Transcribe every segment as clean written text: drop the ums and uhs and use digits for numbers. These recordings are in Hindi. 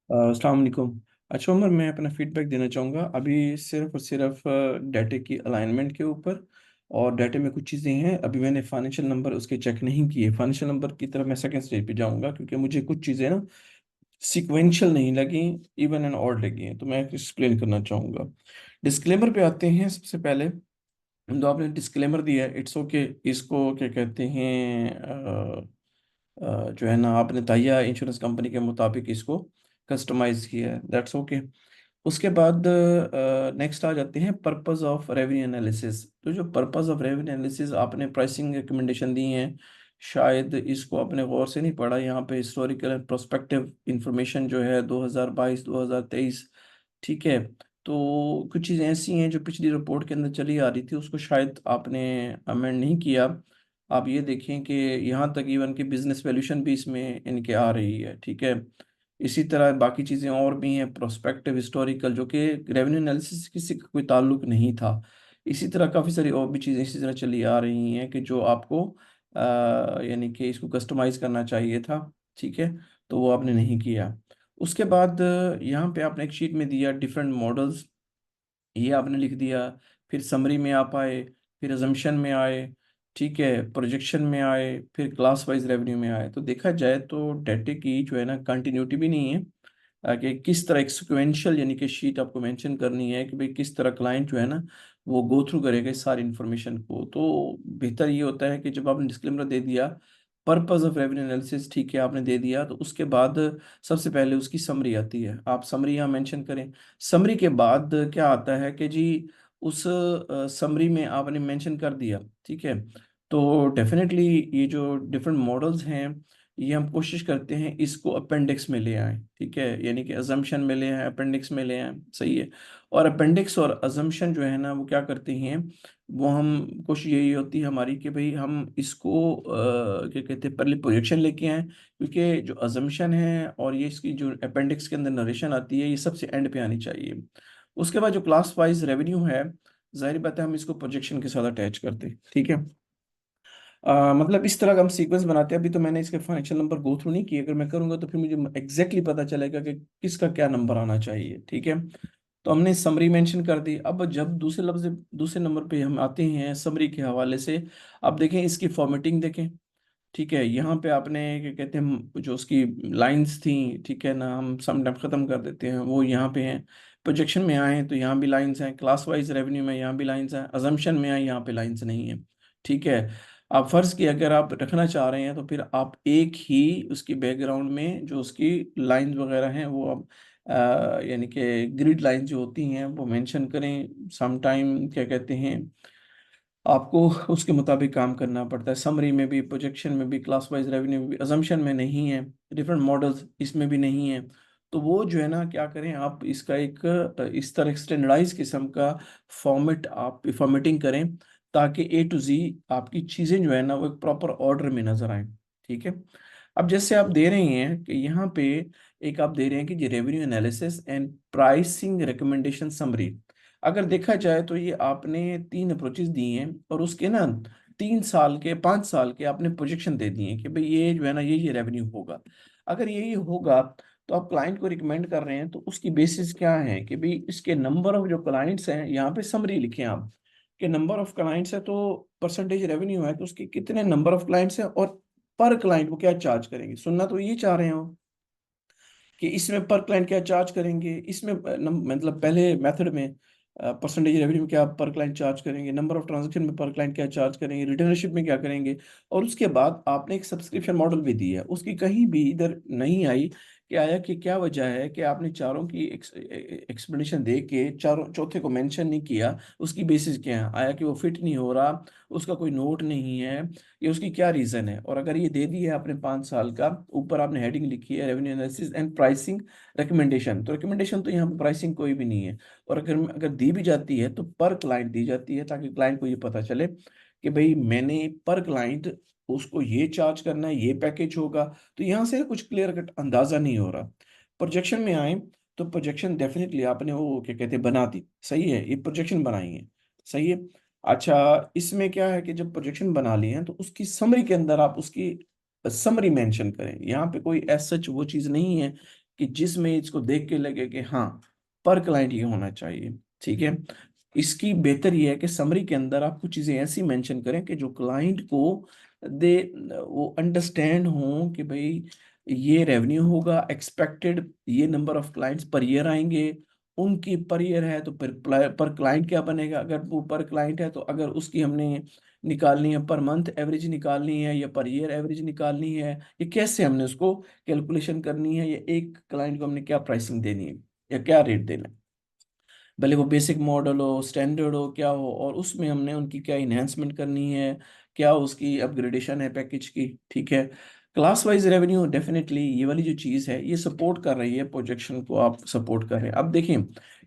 अस्सलाम वालेकुम। अच्छा उमर, मैं अपना फीडबैक देना चाहूँगा अभी सिर्फ और सिर्फ डाटे की अलाइनमेंट के ऊपर। और डाटे में कुछ चीज़ें हैं, अभी मैंने फाइनेंशियल नंबर उसके चेक नहीं किए। फाइनेंशियल नंबर की तरफ मैं सेकंड स्टेज पे जाऊँगा क्योंकि मुझे कुछ चीज़ें ना सीक्वेंशियल नहीं लगी, इवन एंड ऑड लगी हैं, तो मैं एक्सप्लेन करना चाहूँगा। डिस्क्लेमर पे आते हैं। सबसे पहले जो आपने डिस्क्लेमर दिया है, इट्स ओके। इसको क्या कहते हैं, जो है ना, आपने तहिया इंश्योरेंस कंपनी के मुताबिक इसको कस्टमाइज किया है, दैट्स ओके। उसके बाद नेक्स्ट आ जाते हैं पर्पस ऑफ रेवेन्यू एनालिसिस। तो जो पर्पस ऑफ रेवेन्यू एनालिसिस आपने प्राइसिंग रिकमेंडेशन दी हैं, शायद इसको आपने गौर से नहीं पढ़ा। यहाँ पे हिस्टोरिकल एंड प्रोस्पेक्टिव इंफॉर्मेशन जो है 2022 2023, ठीक है। तो कुछ चीज़ें ऐसी हैं जो पिछली रिपोर्ट के अंदर चली आ रही थी, उसको शायद आपने अमेंड नहीं किया। आप ये देखें कि यहाँ तक इवन कि बिजनेस वैल्यूशन भी इसमें इनके आ रही है, ठीक है। इसी तरह बाकी चीज़ें और भी हैं, प्रोस्पेक्टिव हिस्टोरिकल, जो कि रेवेन्यू एनालिसिस किसी का कोई ताल्लुक नहीं था। इसी तरह काफ़ी सारी और भी चीज़ें इसी तरह चली आ रही हैं कि जो आपको यानी कि इसको कस्टमाइज करना चाहिए था, ठीक है। तो वो आपने नहीं किया। उसके बाद यहाँ पे आपने एक शीट में दिया डिफरेंट मॉडल्स, ये आपने लिख दिया। फिर समरी में आप आए, फिर अजम्पशन में आए, ठीक है, प्रोजेक्शन में आए, फिर क्लास वाइज रेवेन्यू में आए। तो देखा जाए तो डाटे की जो है ना कंटिन्यूटी भी नहीं है, कि किस तरह एक सिक्वेंशियल यानी कि शीट आपको मेंशन करनी है कि भाई किस तरह क्लाइंट जो है ना वो गो थ्रू करेगा इस सारी इन्फॉर्मेशन को। तो बेहतर ये होता है कि जब आपने डिस्क्लेमर दे दिया, पर्पस ऑफ रेवेन्यू एनालिसिस, ठीक है, आपने दे दिया, तो उसके बाद सबसे पहले उसकी समरी आती है। आप समरी यहाँ मेंशन करें। समरी के बाद क्या आता है कि जी उस समरी में आपने मेंशन कर दिया, ठीक है। तो डेफिनेटली ये जो डिफरेंट मॉडल्स हैं, ये हम कोशिश करते हैं इसको अपेंडिक्स में ले आएं, ठीक है। यानी कि अजम्पशन में ले आएं, अपेंडिक्स में ले आएं, सही है। और अपेंडिक्स और अजम्पशन जो है ना वो क्या करते हैं, वो हम कोशिश यही होती है हमारी कि भाई हम इसको क्या कहते हैं, पहले प्रोजेक्शन लेके आएं, क्योंकि जो अजम्पशन है और ये इसकी जो अपेंडिक्स के अंदर नरेशन आती है, ये सबसे एंड पे आनी चाहिए। उसके बाद जो क्लास वाइज रेवेन्यू है, जाहिर बात है हम इसको प्रोजेक्शन के साथ अटैच करते हैं, ठीक है। मतलब इस तरह का हम सीक्वेंस बनाते हैं। अभी तो मैंने इसके फाइनेंशियल नंबर गो थ्रू नहीं किए, अगर मैं करूंगा तो फिर मुझे एग्जैक्टली पता चलेगा कि किसका क्या नंबर आना चाहिए, ठीक है। तो हमने समरी मेंशन कर दी। अब जब दूसरे नंबर पे हम आते हैं समरी के हवाले से, अब देखें इसकी फॉर्मेटिंग देखें, ठीक है। यहाँ पे आपने क्या कहते हैं जो उसकी लाइंस थी, ठीक है ना, हम सम टाइम ख़त्म कर देते हैं, वो यहाँ पे हैं। प्रोजेक्शन में आए तो यहाँ भी लाइंस हैं, क्लास वाइज रेवेन्यू में यहाँ भी लाइंस हैं, अजम्पशन में आए यहाँ पे लाइंस नहीं है, ठीक है। आप फर्ज की अगर आप रखना चाह रहे हैं तो फिर आप एक ही उसकी बैकग्राउंड में जो उसकी लाइंस वगैरह हैं वो आप यानी कि ग्रिड लाइंस जो होती हैं वो मेंशन करें। सम टाइम क्या कहते हैं, आपको उसके मुताबिक काम करना पड़ता है। समरी में भी, प्रोजेक्शन में भी, क्लास वाइज रेवेन्यू में भी, अजम्पशन में नहीं है, डिफरेंट मॉडल्स इसमें भी नहीं है। तो वो जो है ना, क्या करें, आप इसका एक इस तरह स्टैंडर्डाइज किस्म का फॉर्मेट आप फॉर्मेटिंग करें, ताकि A to Z आपकी चीज़ें जो है ना वो एक प्रॉपर ऑर्डर में नजर आए, ठीक है। अब जैसे आप दे रहे हैं कि यहाँ पे एक आप दे रहे हैं कि revenue analysis and pricing recommendation summary. अगर देखा जाए तो ये आपने तीन अप्रोचेस दी हैं और उसके ना 3 साल के 5 साल के आपने प्रोजेक्शन दे दिए हैं कि भाई ये जो है ना ये रेवेन्यू होगा। अगर यही होगा तो आप क्लाइंट को रिकमेंड कर रहे हैं, तो उसकी बेसिस क्या है कि भाई इसके नंबर ऑफ जो क्लाइंट्स हैं, यहाँ पे समरी लिखें आप कि नंबर ऑफ क्लाइंट्स है तो परसेंटेज रेवेन्यू है तो उसके कितने नंबर ऑफ क्लाइंट्स हैं, और पर क्लाइंट वो क्या चार्ज करेंगे। सुनना तो ये चाह रहे हैं वो कि इसमें पर क्लाइंट क्या चार्ज करेंगे, इसमें मतलब पहले मेथड में परसेंटेज रेवेन्यू में क्या पर क्लाइंट चार्ज करेंगे, नंबर ऑफ ट्रांजैक्शन में पर क्लाइंट क्या चार्ज करेंगे, रिटर्नशिप में क्या करेंगे। और उसके बाद आपने एक सब्सक्रिप्शन मॉडल भी दिया, उसकी कहीं भी इधर नहीं आई कि आया कि क्या वजह है कि आपने चारों की एक्सप्लेनेशन दे के चारों चौथे को मेंशन नहीं किया। उसकी बेसिस क्या है, आया कि वो फिट नहीं हो रहा, उसका कोई नोट नहीं है, ये उसकी क्या रीज़न है। और अगर ये दे दी है आपने 5 साल का, ऊपर आपने हेडिंग लिखी है revenue analysis and pricing recommendation, तो रिकमेंडेशन तो यहाँ पे प्राइसिंग कोई भी नहीं है। और अगर अगर दी भी जाती है तो पर क्लाइंट दी जाती है, ताकि क्लाइंट को ये पता चले कि भाई मैंने पर क्लाइंट उसको ये चार्ज करना है, ये पैकेज होगा। तो यहाँ से कुछ क्लियर कट अंदाजा नहीं हो रहा। प्रोजेक्शन में आए तो प्रोजेक्शन डेफिनेटली आपने वो क्या कहते हैं बना दी, सही है, ये प्रोजेक्शन बनाई है, सही है। अच्छा, इसमें क्या है कि जब प्रोजेक्शन बना लिए हैं तो उसकी समरी के अंदर आप उसकी समरी मेंशन करें। यहाँ पे कोई एज सच वो चीज़ नहीं है कि जिसमें इसको देख के लगे कि हाँ पर क्लाइंट ये होना चाहिए। ठीक है, इसकी बेहतर ये है कि समरी के अंदर आप कुछ चीजें ऐसी मेंशन करें कि जो क्लाइंट को दे वो अंडरस्टैंड हो कि भाई ये रेवेन्यू होगा एक्सपेक्टेड, ये number of clients per year आएंगे, उनकी पर ईयर है तो पर क्लाइंट क्या बनेगा, अगर वो पर क्लाइंट है तो अगर उसकी हमने निकालनी है पर मंथ एवरेज निकालनी है या पर ईयर एवरेज निकालनी है, ये कैसे हमने उसको कैलकुलेशन करनी है, या एक क्लाइंट को हमने क्या प्राइसिंग देनी है या क्या रेट देना है, भले वो बेसिक मॉडल हो स्टैंडर्ड हो क्या हो, और उसमें हमने उनकी क्या इन्हेंसमेंट करनी है, क्या उसकी अपग्रेडेशन है पैकेज की। ठीक है, क्लास वाइज रेवेन्यू डेफिनेटली ये वाली जो चीज़ है ये सपोर्ट कर रही है, प्रोजेक्शन को आप सपोर्ट कर रहे हैं। अब देखें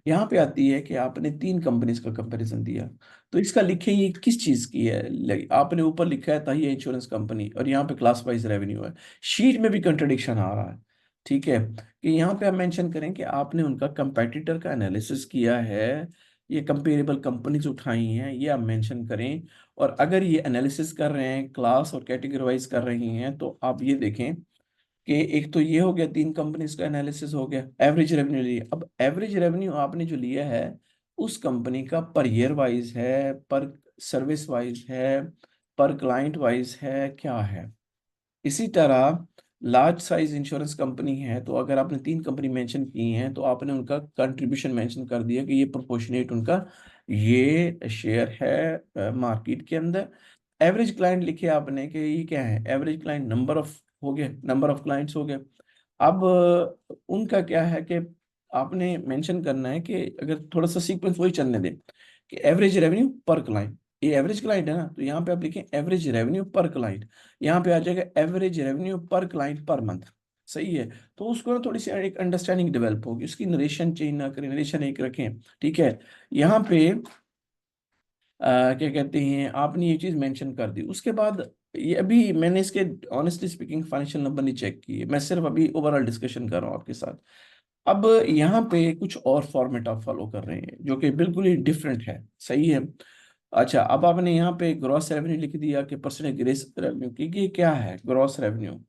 यहाँ पे आती है कि आपने तीन कंपनीज का कंपैरिजन दिया, तो इसका लिखे ये किस चीज़ की है, आपने ऊपर लिखा है ताहिया इंश्योरेंस कंपनी और यहाँ पे क्लास वाइज रेवेन्यू है, शीट में भी कंट्रडिक्शन आ रहा है। ठीक है, कि यहाँ पे आप मेंशन करें कि आपने उनका कंपेटिटर का एनालिसिस किया है, ये कंपेरेबल कंपनीज उठाई हैं, ये आप मेंशन करें। और अगर ये एनालिसिस कर रहे हैं क्लास और कैटेगरी वाइज कर रही हैं तो आप ये देखें कि एक तो ये हो गया, तीन कंपनीज का एनालिसिस हो गया, एवरेज रेवेन्यू लिया। अब एवरेज रेवेन्यू आपने जो लिया है उस कंपनी का पर ईयर वाइज है, पर सर्विस वाइज है, पर क्लाइंट वाइज है, क्या है। इसी तरह लार्ज साइज इंश्योरेंस कंपनी है तो अगर आपने तीन कंपनी मेंशन की हैं तो आपने उनका कंट्रीब्यूशन मेंशन कर दिया कि ये प्रोपोर्शनेट उनका ये शेयर है मार्केट के अंदर। एवरेज क्लाइंट लिखे आपने कि ये क्या है, एवरेज क्लाइंट नंबर ऑफ हो गए, नंबर ऑफ क्लाइंट्स हो गए। अब उनका क्या है कि आपने मेंशन करना है कि अगर थोड़ा सा सीक्वेंस वही चलने दें कि एवरेज रेवेन्यू पर क्लाइंट, ये एवरेज क्लाइंट है ना, तो यहाँ पे आप लिखें एवरेज रेवेन्यू पर क्लाइंट, यहाँ पे आ जाएगा एवरेज रेवेन्यू पर क्लाइंट पर मंथ। सही है, तो उसको ना थोड़ी सी एक अंडरस्टैंडिंग डेवलप होगी, उसकी नरेशन चेंज ना करें, नरेशन एक रखें। ठीक है, यहाँ पे क्या कहते हैं आपने ये चीज मेंशन कर दी, उसके बाद ये अभी मैंने इसके ऑनेस्टली स्पीकिंग फाइनेंशियल नंबर नहीं चेक किए, मैं सिर्फ अभी ओवरऑल डिस्कशन कर रहा हूँ आपके साथ। अब यहाँ पे कुछ और फॉर्मेट आप फॉलो कर रहे हैं जो कि बिल्कुल ही डिफरेंट है। सही है, अच्छा अब आपने यहाँ पे ग्रॉस रेवेन्यू लिख दिया कि परसेंटेज ग्रेस रेवेन्यू की, ये क्या है ग्रॉस रेवेन्यू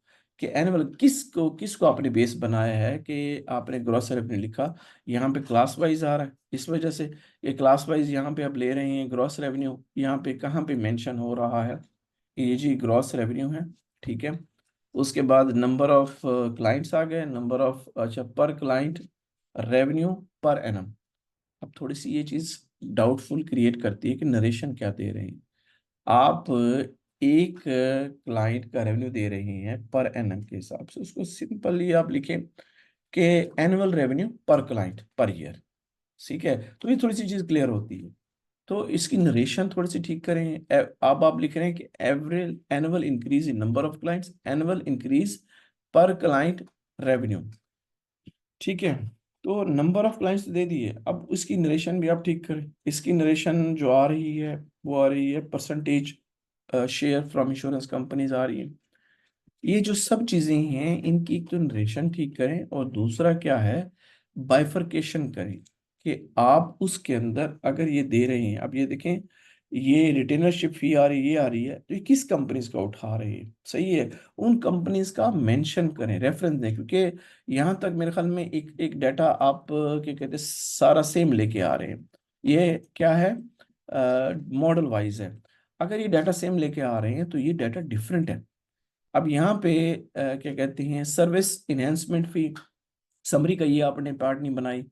कि एनुअल, किसको किसको आपने बेस बनाया है कि आपने ग्रॉस रेवेन्यू लिखा। यहाँ पे क्लास वाइज आ रहा है, इस वजह से ये क्लास वाइज यहाँ पे आप ले रहे हैं ग्रॉस रेवेन्यू, यहाँ पे कहाँ पे मेंशन हो रहा है, ये जी ग्रॉस रेवेन्यू है। ठीक है, उसके बाद नंबर ऑफ क्लाइंट्स आ गए, नंबर ऑफ अच्छा पर क्लाइंट रेवेन्यू पर एनम। अब थोड़ी सी ये चीज डाउटफुल क्रिएट करती है कि नरेशन क्या दे रहे हैं आप, एक क्लाइंट का रेवेन्यू दे रहे हैं पर एनम के हिसाब से, उसको सिंपली आप लिखें कि एनुअल रेवेन्यू पर क्लाइंट पर ईयर। ठीक है, तो ये थोड़ी सी चीज क्लियर होती है। तो इसकी नरेशन थोड़ी सी ठीक करें। अब आप लिख रहे हैं कि average annual increase in number of clients, annual increase पर क्लाइंट रेवेन्यू। ठीक है, तो नंबर ऑफ क्लाइंट्स दे दिए, अब इसकी नरेशन भी आप ठीक करें। इसकी नरेशन जो आ रही है वो आ रही है percentage share from insurance companies आ रही है। ये जो सब चीजें हैं इनकी एक तो नरेशन ठीक करें, और दूसरा क्या है बाइफरकेशन करें कि आप उसके अंदर अगर ये दे रहे हैं, अब ये देखें ये रिटेनरशिप फी आ रही है, ये आ रही है, तो ये किस कंपनीज का उठा रहे हैं। सही है, उन कंपनीज का मेंशन करें, रेफरेंस दें, क्योंकि यहाँ तक मेरे ख्याल में एक एक डाटा आप क्या कहते हैं सारा सेम लेके आ रहे हैं। ये क्या है मॉडल वाइज है, अगर ये डाटा सेम लेके आ रहे हैं तो ये डाटा डिफरेंट है। अब यहाँ पे क्या कहते हैं सर्विस इन्हेंसमेंट फी, समरी का ये आपने पार्ट नहीं बनाई।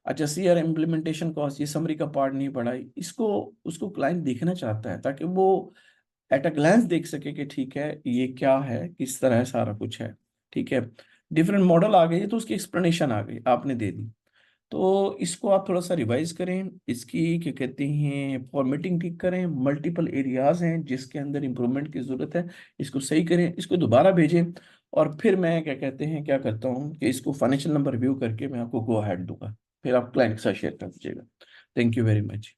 अच्छा सीआर इम्प्लीमेंटेशन कॉस्ट, ये समरी का पार्ट नहीं पढ़ाई, इसको उसको क्लाइंट देखना चाहता है ताकि वो एट अ ग्लैंस देख सके कि ठीक है ये क्या है, किस तरह सारा कुछ है। ठीक है, डिफरेंट मॉडल आ गए तो उसकी एक्सप्लेनेशन आ गई आपने दे दी, तो इसको आप थोड़ा सा रिवाइज करें, इसकी क्या कहते हैं फॉर्मेटिंग ठीक करें, मल्टीपल एरियाज हैं जिसके अंदर इंप्रूवमेंट की ज़रूरत है, इसको सही करें, इसको दोबारा भेजें। और फिर मैं क्या कहते हैं क्या करता हूँ कि इसको फाइनेंशियल नंबर रिव्यू करके मैं आपको गो अहेड दूंगा, फिर आप क्लाइंट के साथ शेयर कर दीजिएगा। Thank you very much.